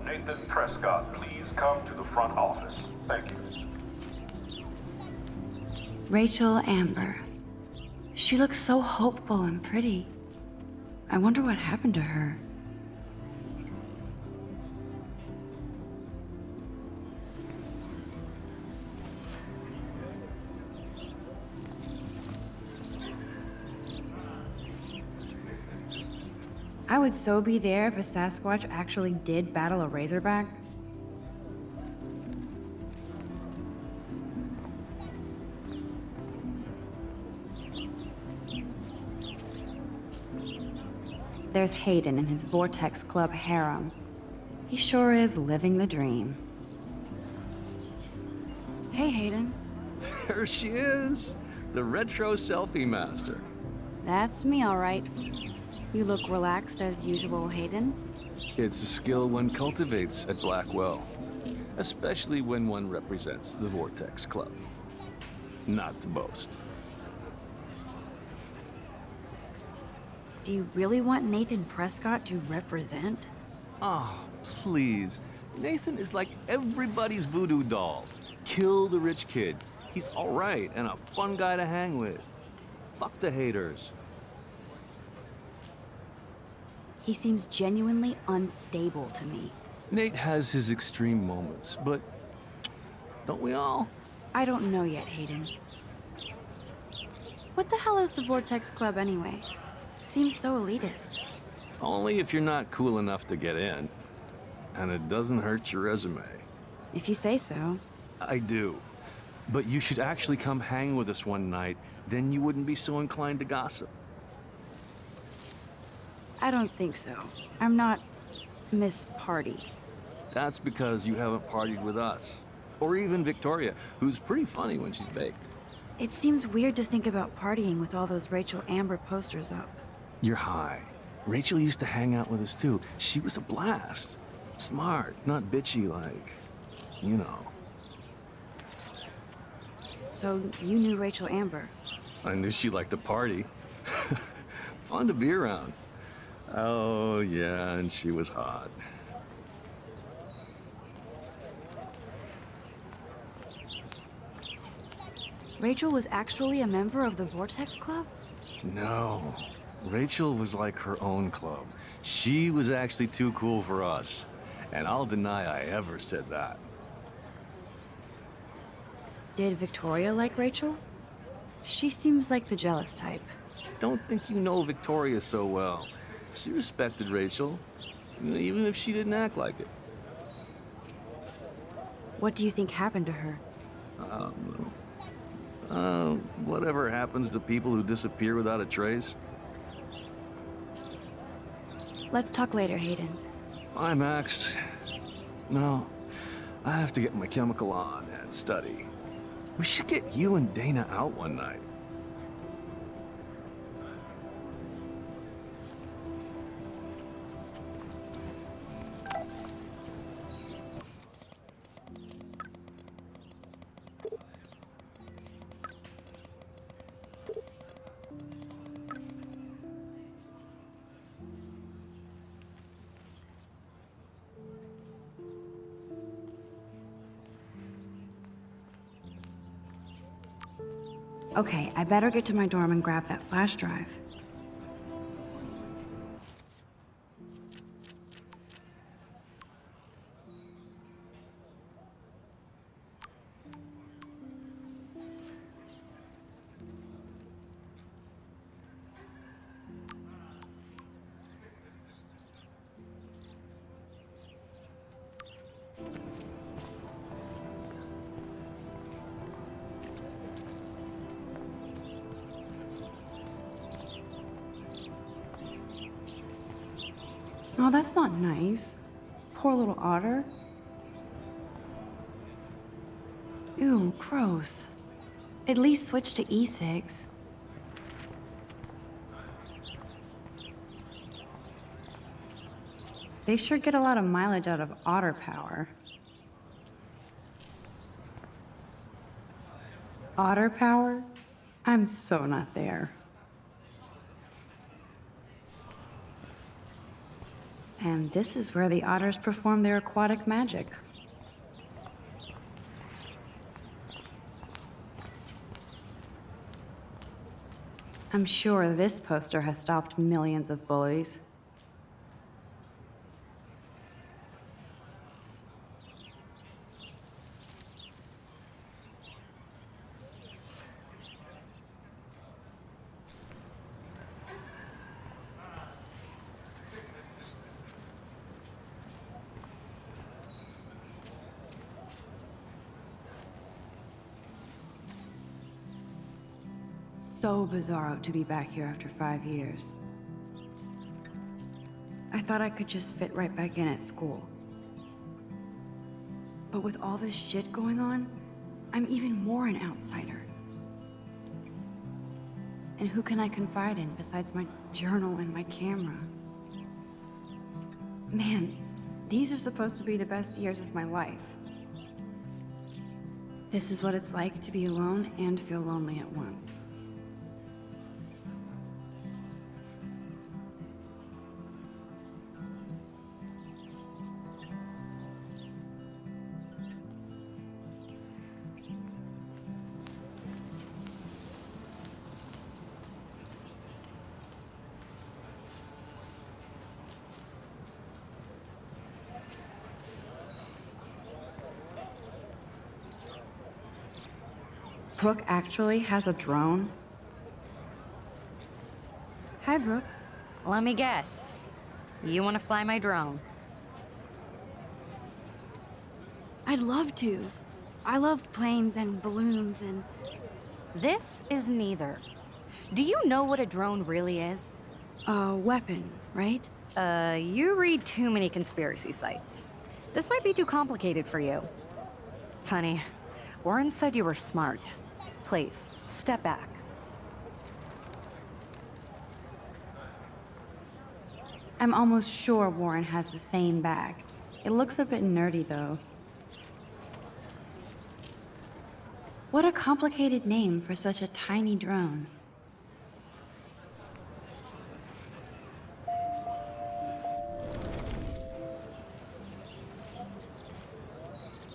Nathan Prescott, please come to the front office. Thank you. Rachel Amber. She looks so hopeful and pretty. I wonder what happened to her. I would so be there if a Sasquatch actually did battle a Razorback. There's Hayden in his Vortex Club harem. He sure is living the dream. Hey, Hayden. There she is, the retro selfie master. That's me, all right. You look relaxed as usual, Hayden. It's a skill one cultivates at Blackwell, especially when one represents the Vortex Club. Not to boast. Do you really want Nathan Prescott to represent? Oh, please. Nathan is like everybody's voodoo doll. Kill the rich kid. He's all right and a fun guy to hang with. Fuck the haters. He seems genuinely unstable to me. Nate has his extreme moments, but don't we all? I don't know yet, Hayden. What the hell is the Vortex Club anyway? It seems so elitist. Only if you're not cool enough to get in. And it doesn't hurt your resume. If you say so. I do. But you should actually come hang with us one night, then you wouldn't be so inclined to gossip. I don't think so. I'm not Miss Party. That's because you haven't partied with us. Or even Victoria, who's pretty funny when she's baked. It seems weird to think about partying with all those Rachel Amber posters up. You're high. Rachel used to hang out with us too. She was a blast. Smart, not bitchy like, you know. So you knew Rachel Amber? I knew she liked to party. Fun to be around. Oh, yeah, and she was hot. Rachel was actually a member of the Vortex Club? No. Rachel was like her own club. She was actually too cool for us. And I'll deny I ever said that. Did Victoria like Rachel? She seems like the jealous type. Don't think you know Victoria so well. She respected Rachel, even if she didn't act like it. What do you think happened to her? Whatever happens to people who disappear without a trace. Let's talk later, Hayden. Bye, Max. No, I have to get my chemical on and study. We should get you and Dana out one night. Okay, I better get to my dorm and grab that flash drive. Oh, that's not nice. Poor little otter. Ew, gross. At least switch to E6. They sure get a lot of mileage out of otter power. Otter power? I'm so not there. And this is where the otters perform their aquatic magic. I'm sure this poster has stopped millions of bullies. So bizarro to be back here after 5 years. I thought I could just fit right back in at school. But with all this shit going on, I'm even more an outsider. And who can I confide in besides my journal and my camera? Man, these are supposed to be the best years of my life. This is what it's like to be alone and feel lonely at once. Brooke actually has a drone? Hi, Brooke. Let me guess. You want to fly my drone? I'd love to. I love planes and balloons and... This is neither. Do you know what a drone really is? a weapon, right? You read too many conspiracy sites. This might be too complicated for you. Funny. Warren said you were smart. Please, step back. I'm almost sure Warren has the same bag. It looks a bit nerdy, though. What a complicated name for such a tiny drone.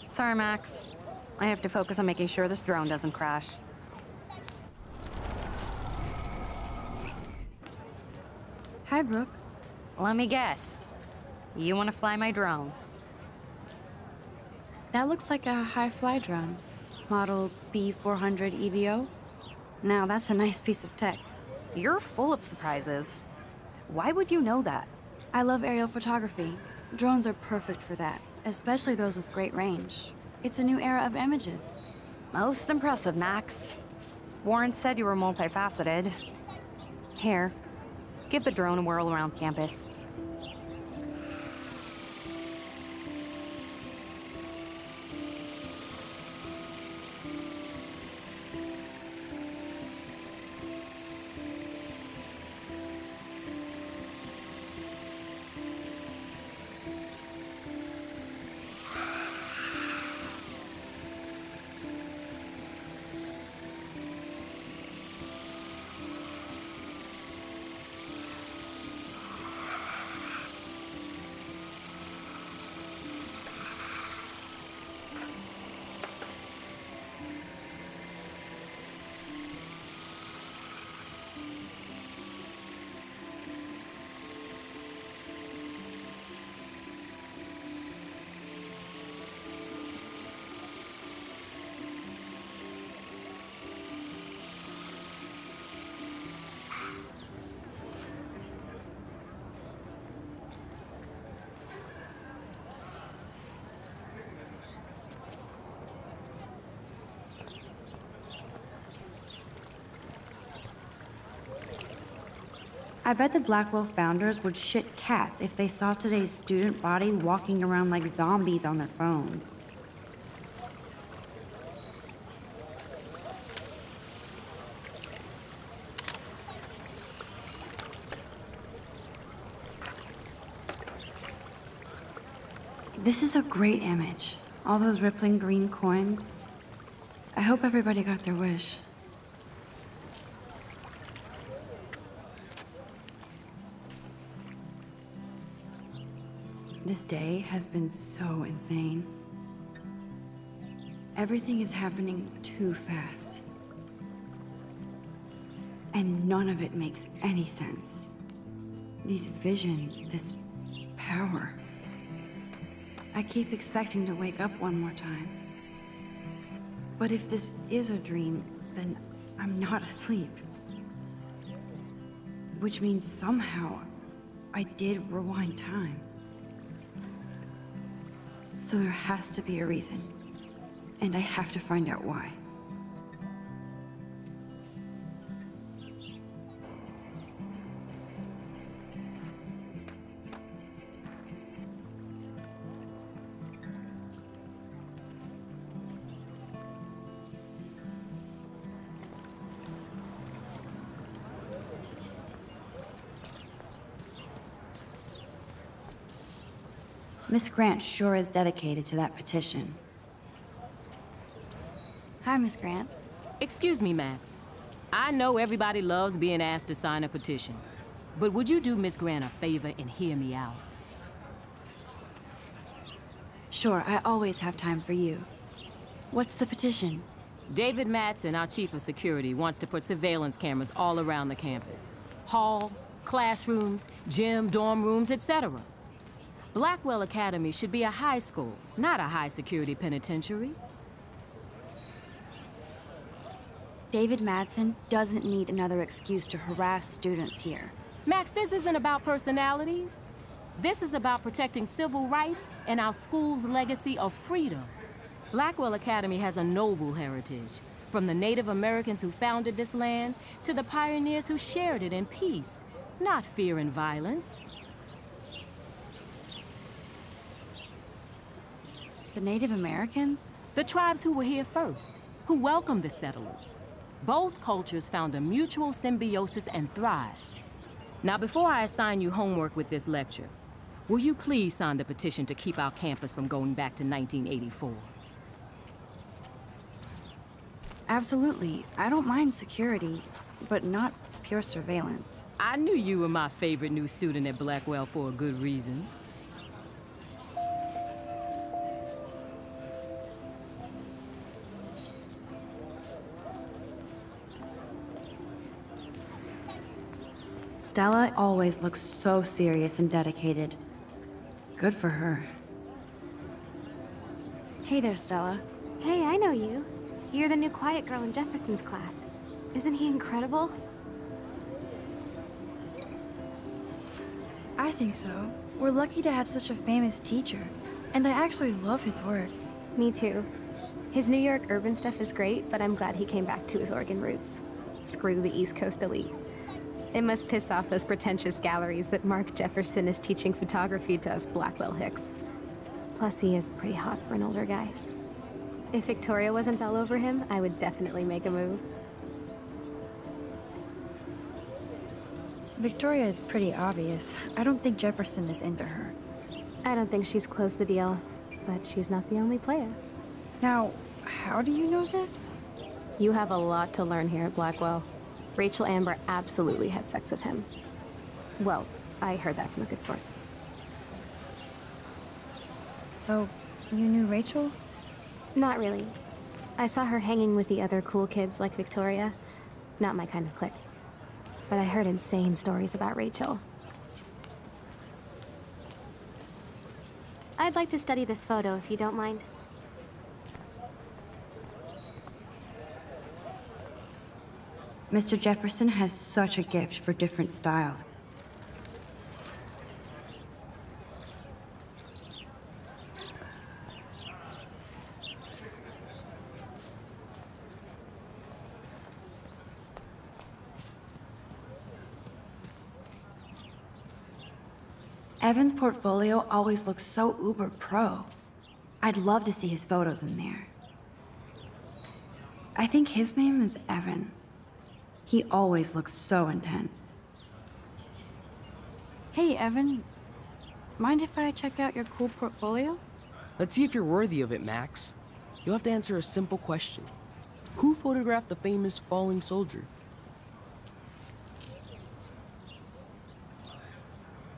Sorry, Max. I have to focus on making sure this drone doesn't crash. Hi, Brooke. Let me guess. You want to fly my drone? That looks like a high-fly drone. Model B400 EVO. Now, that's a nice piece of tech. You're full of surprises. Why would you know that? I love aerial photography. Drones are perfect for that, especially those with great range. It's a new era of images. Most impressive, Max. Warren said you were multifaceted. Here, give the drone a whirl around campus. I bet the Blackwell founders would shit cats if they saw today's student body walking around like zombies on their phones. This is a great image. All those rippling green coins. I hope everybody got their wish. This day has been so insane. Everything is happening too fast. And none of it makes any sense. These visions, this power. I keep expecting to wake up one more time. But if this is a dream, then I'm not asleep. Which means somehow I did rewind time. So there has to be a reason. And I have to find out why. Miss Grant sure is dedicated to that petition. Hi, Miss Grant. Excuse me, Max. I know everybody loves being asked to sign a petition, but would you do Miss Grant a favor and hear me out? Sure, I always have time for you. What's the petition? David Madsen, our chief of security, wants to put surveillance cameras all around the campus. Halls, classrooms, gym, dorm rooms, etc. Blackwell Academy should be a high school, not a high-security penitentiary. David Madsen doesn't need another excuse to harass students here. Max, this isn't about personalities. This is about protecting civil rights and our school's legacy of freedom. Blackwell Academy has a noble heritage, from the Native Americans who founded this land to the pioneers who shared it in peace, not fear and violence. The Native Americans? The tribes who were here first, who welcomed the settlers. Both cultures found a mutual symbiosis and thrived. Now, before I assign you homework with this lecture, will you please sign the petition to keep our campus from going back to 1984? Absolutely. I don't mind security, but not pure surveillance. I knew you were my favorite new student at Blackwell for a good reason. Stella always looks so serious and dedicated. Good for her. Hey there, Stella. Hey, I know you. You're the new quiet girl in Jefferson's class. Isn't he incredible? I think so. We're lucky to have such a famous teacher. And I actually love his work. Me too. His New York urban stuff is great, but I'm glad he came back to his Oregon roots. Screw the East Coast elite. It must piss off those pretentious galleries that Mark Jefferson is teaching photography to us Blackwell hicks. Plus, he is pretty hot for an older guy. If Victoria wasn't all over him, I would definitely make a move. Victoria is pretty obvious. I don't think Jefferson is into her. I don't think she's closed the deal, but she's not the only player. Now, how do you know this? You have a lot to learn here at Blackwell. Rachel Amber absolutely had sex with him. Well, I heard that from a good source. So, you knew Rachel? Not really. I saw her hanging with the other cool kids like Victoria. Not my kind of clique. But I heard insane stories about Rachel. I'd like to study this photo if you don't mind. Mr. Jefferson has such a gift for different styles. Evan's portfolio always looks so uber pro. I'd love to see his photos in there. I think his name is Evan. He always looks so intense. Hey, Evan. Mind if I check out your cool portfolio? Let's see if you're worthy of it, Max. You'll have to answer a simple question. Who photographed the famous falling soldier?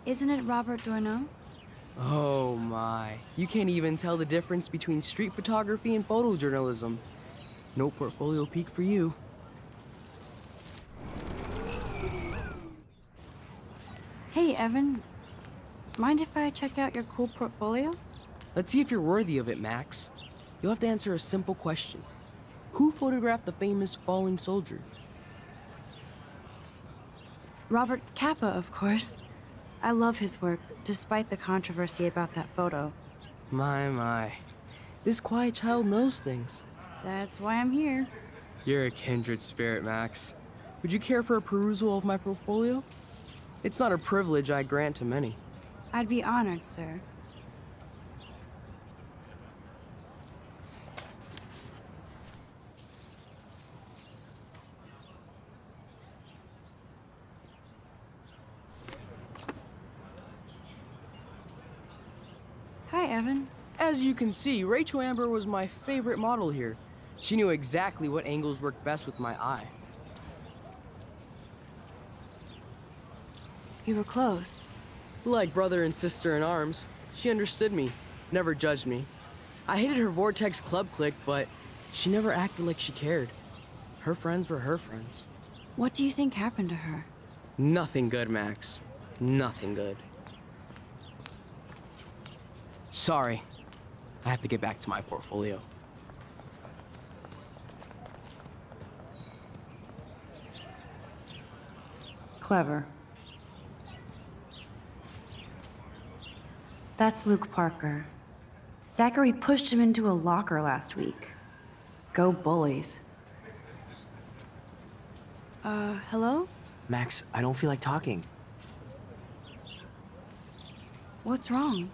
Isn't it Robert Dourneau? Oh my. You can't even tell the difference between street photography and photojournalism. No portfolio peak for you. Hey, Evan. Mind if I check out your cool portfolio? Let's see if you're worthy of it, Max. You'll have to answer a simple question. Who photographed the famous falling soldier? Robert Capa, of course. I love his work, despite the controversy about that photo. My. This quiet child knows things. That's why I'm here. You're a kindred spirit, Max. Would you care for a perusal of my portfolio? It's not a privilege I grant to many. I'd be honored, sir. Hi, Evan. As you can see, Rachel Amber was my favorite model here. She knew exactly what angles worked best with my eye. You were close. Like brother and sister in arms, she understood me, never judged me. I hated her Vortex Club clique, but she never acted like she cared. Her friends were her friends. What do you think happened to her? Nothing good, Max. Nothing good. Sorry. I have to get back to my portfolio. Clever. That's Luke Parker. Zachary pushed him into a locker last week. Go bullies. Hello? Max, I don't feel like talking. What's wrong?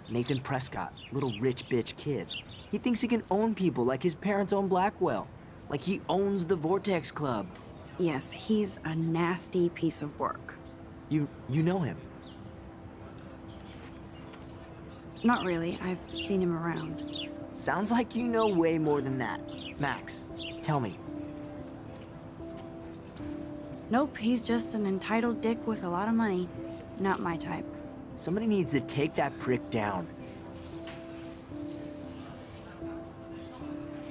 Nathan Prescott, little rich bitch kid. He thinks he can own people like his parents own Blackwell. Like he owns the Vortex Club. Yes, he's a nasty piece of work. You know him? Not really. I've seen him around. Sounds like you know way more than that. Max, tell me. Nope, he's just an entitled dick with a lot of money. Not my type. Somebody needs to take that prick down.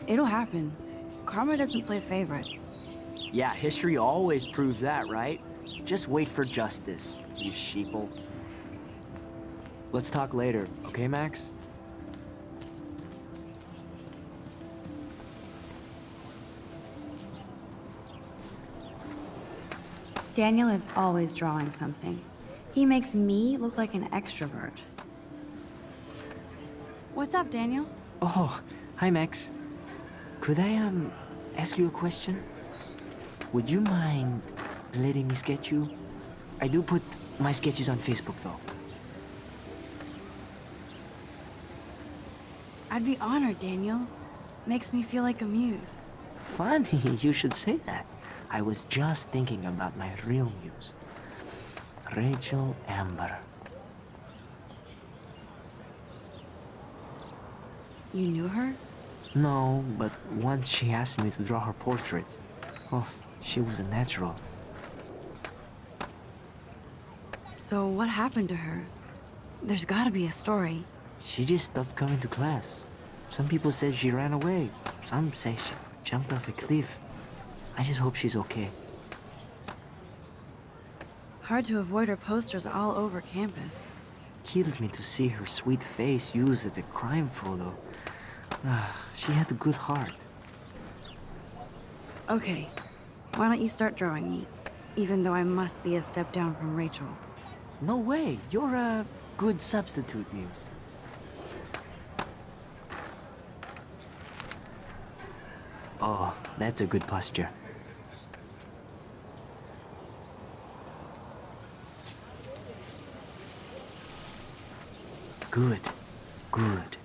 It'll happen. Karma doesn't play favorites. Yeah, history always proves that, right? Just wait for justice, you sheeple. Let's talk later, okay, Max? Daniel is always drawing something. He makes me look like an extrovert. What's up, Daniel? Oh, hi, Max. Could I, ask you a question? Would you mind letting me sketch you? I do put my sketches on Facebook, though. I'd be honored, Daniel. Makes me feel like a muse. Funny you should say that. I was just thinking about my real muse. Rachel Amber. You knew her? No, but once she asked me to draw her portrait. Oh, she was a natural. So what happened to her? There's gotta be a story. She just stopped coming to class. Some people said she ran away. Some say she jumped off a cliff. I just hope she's okay. Hard to avoid her posters all over campus. Kills me to see her sweet face used as a crime photo. She had a good heart. Okay, why don't you start drawing me? Even though I must be a step down from Rachel. No way, you're a good substitute, Muse. Oh, that's a good posture. Good, good.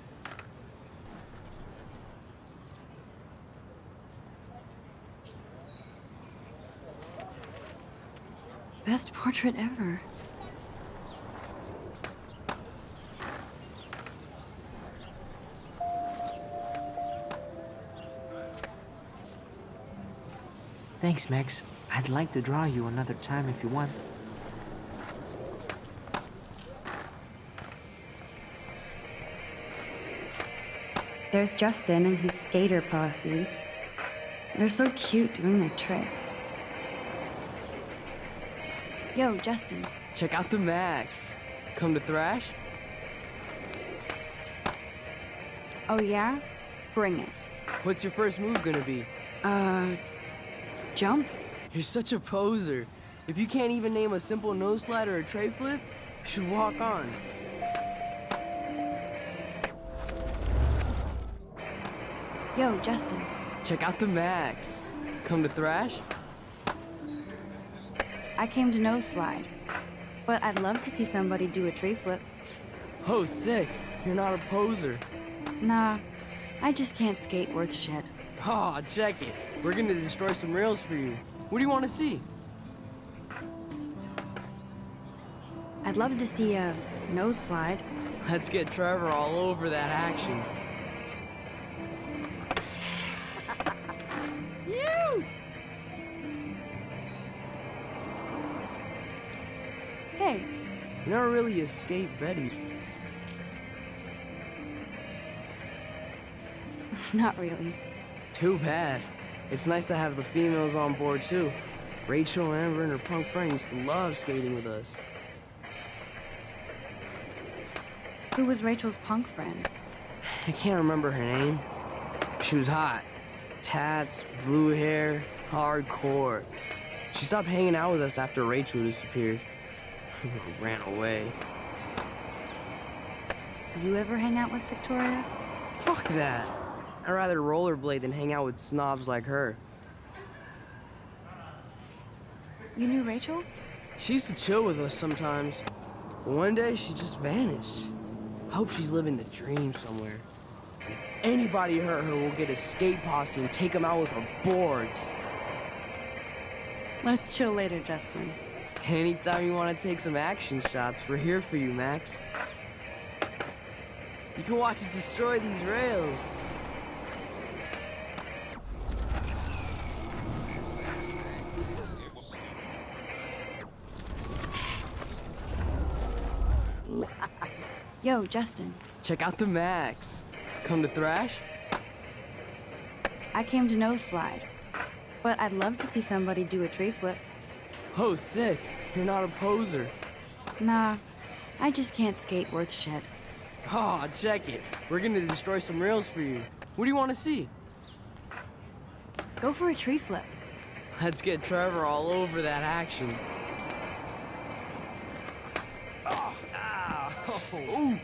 Best portrait ever. Thanks, Max. I'd like to draw you another time if you want. There's Justin and his skater posse. They're so cute doing their tricks. Yo, Justin. Check out the Max. Come to thrash? Oh yeah? Bring it. What's your first move gonna be? Jump? You're such a poser. If you can't even name a simple nose slide or a tray flip, you should walk on. Yo, Justin. Check out the Max. Come to thrash? I came to nose slide, but I'd love to see somebody do a tree flip. Oh, sick. You're not a poser. Nah, I just can't skate worth shit. Aw, check it. We're gonna destroy some rails for you. What do you want to see? I'd love to see a nose slide. Let's get Trevor all over that action. You! Hey, You never really escaped Betty. not really. Too bad. It's nice to have the females on board too. Rachel, Amber, and her punk friend used to love skating with us. Who was Rachel's punk friend? I can't remember her name. She was hot. Tats, blue hair, hardcore. She stopped hanging out with us after Rachel disappeared. Ran away. You ever hang out with Victoria? Fuck that. I'd rather rollerblade than hang out with snobs like her. You knew Rachel? She used to chill with us sometimes. But one day, she just vanished. I hope she's living the dream somewhere. If anybody hurt her, we'll get a skate posse and take them out with our boards. Let's chill later, Justin. Anytime you want to take some action shots, we're here for you, Max. You can watch us destroy these rails. Yo, Justin. Check out the Max. Come to thrash? I came to nose slide, but I'd love to see somebody do a tree flip. Oh, sick. You're not a poser. Nah, I just can't skate worth shit. Aw, check it. We're gonna destroy some rails for you. What do you want to see? Go for a tree flip. Let's get Trevor all over that action. Oh, ow. Ooh.